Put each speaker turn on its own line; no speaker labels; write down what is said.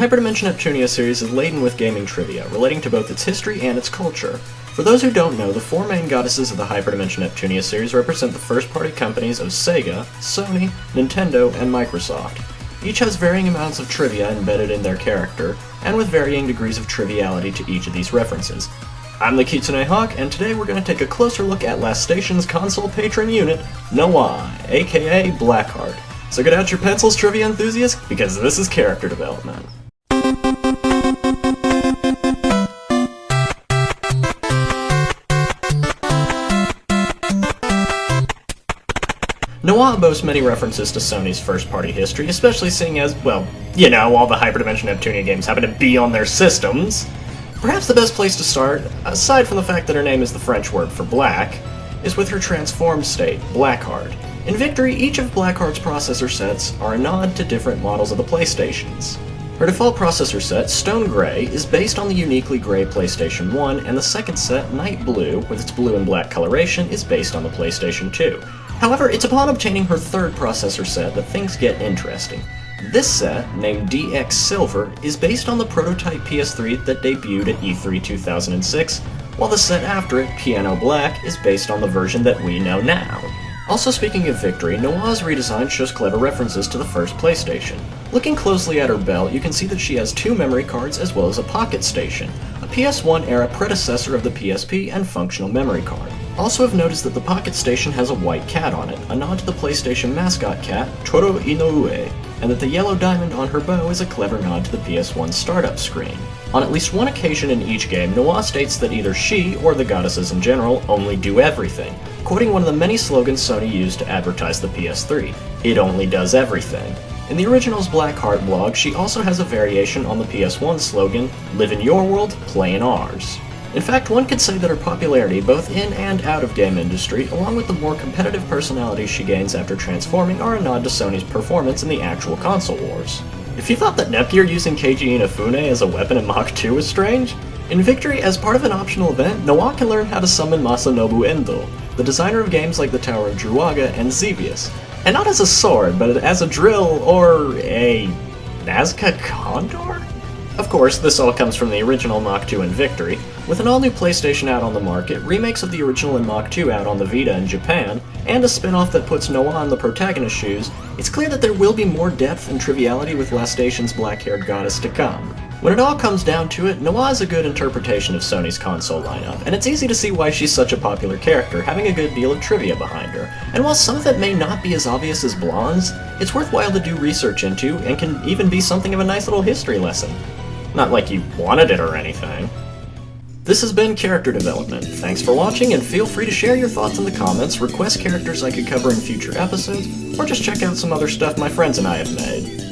Hyperdimension Neptunia series is laden with gaming trivia, relating to both its history and its culture. For those who don't know, the four main goddesses of the Hyperdimension Neptunia series represent the first-party companies of Sega, Sony, Nintendo, and Microsoft. Each has varying amounts of trivia embedded in their character, and with varying degrees of triviality to each of these references. I'm the Kitsune Hawk, and today we're going to take a closer look at Last Station's console patron unit, Noire, aka Blackheart. So get out your pencils, trivia enthusiasts, because this is character development. Noire boasts many references to Sony's first-party history, especially seeing as, well, you know, all the Hyperdimension Neptunia games happen to be on their systems. Perhaps the best place to start, aside from the fact that her name is the French word for black, is with her transformed state, Blackheart. In Victory, each of Blackheart's processor sets are a nod to different models of the PlayStations. Her default processor set, Stone Gray, is based on the uniquely gray PlayStation 1, and the second set, Night Blue, with its blue and black coloration, is based on the PlayStation 2. However, it's upon obtaining her third processor set that things get interesting. This set, named DX Silver, is based on the prototype PS3 that debuted at E3 2006, while the set after it, Piano Black, is based on the version that we know now. Also speaking of Victory, Noire's redesign shows clever references to the first PlayStation. Looking closely at her belt, you can see that she has two memory cards as well as a pocket station, a PS1 era predecessor of the PSP and functional memory card. Also have noticed that the pocket station has a white cat on it, a nod to the PlayStation mascot cat, Toro Inoue, and that the yellow diamond on her bow is a clever nod to the PS1 startup screen. On at least one occasion in each game, Noire states that either she, or the goddesses in general, only do everything, quoting one of the many slogans Sony used to advertise the PS3, "It only does everything." In the original's Blackheart blog, she also has a variation on the PS1 slogan, "Live in your world, play in ours." In fact, one could say that her popularity, both in and out of game industry, along with the more competitive personality she gains after transforming, are a nod to Sony's performance in the actual console wars. If you thought that Nepgear using Keiji Inafune as a weapon in Mach 2 was strange, in Victory, as part of an optional event, Noire can learn how to summon Masanobu Endo, the designer of games like the Tower of Druaga and Xevious, and not as a sword, but as a drill or a Nazca Condor? Of course, this all comes from the original Mach 2 in Victory. With an all-new PlayStation out on the market, remakes of the original and Mach 2 out on the Vita in Japan, and a spin-off that puts Noire in the protagonist's shoes, it's clear that there will be more depth and triviality with Last Station's black-haired goddess to come. When it all comes down to it, Noire is a good interpretation of Sony's console lineup, and it's easy to see why she's such a popular character, having a good deal of trivia behind her. And while some of it may not be as obvious as Blonde's, it's worthwhile to do research into, and can even be something of a nice little history lesson. Not like you wanted it or anything. This has been Character Development. Thanks for watching, and feel free to share your thoughts in the comments, request characters I could cover in future episodes, or just check out some other stuff my friends and I have made.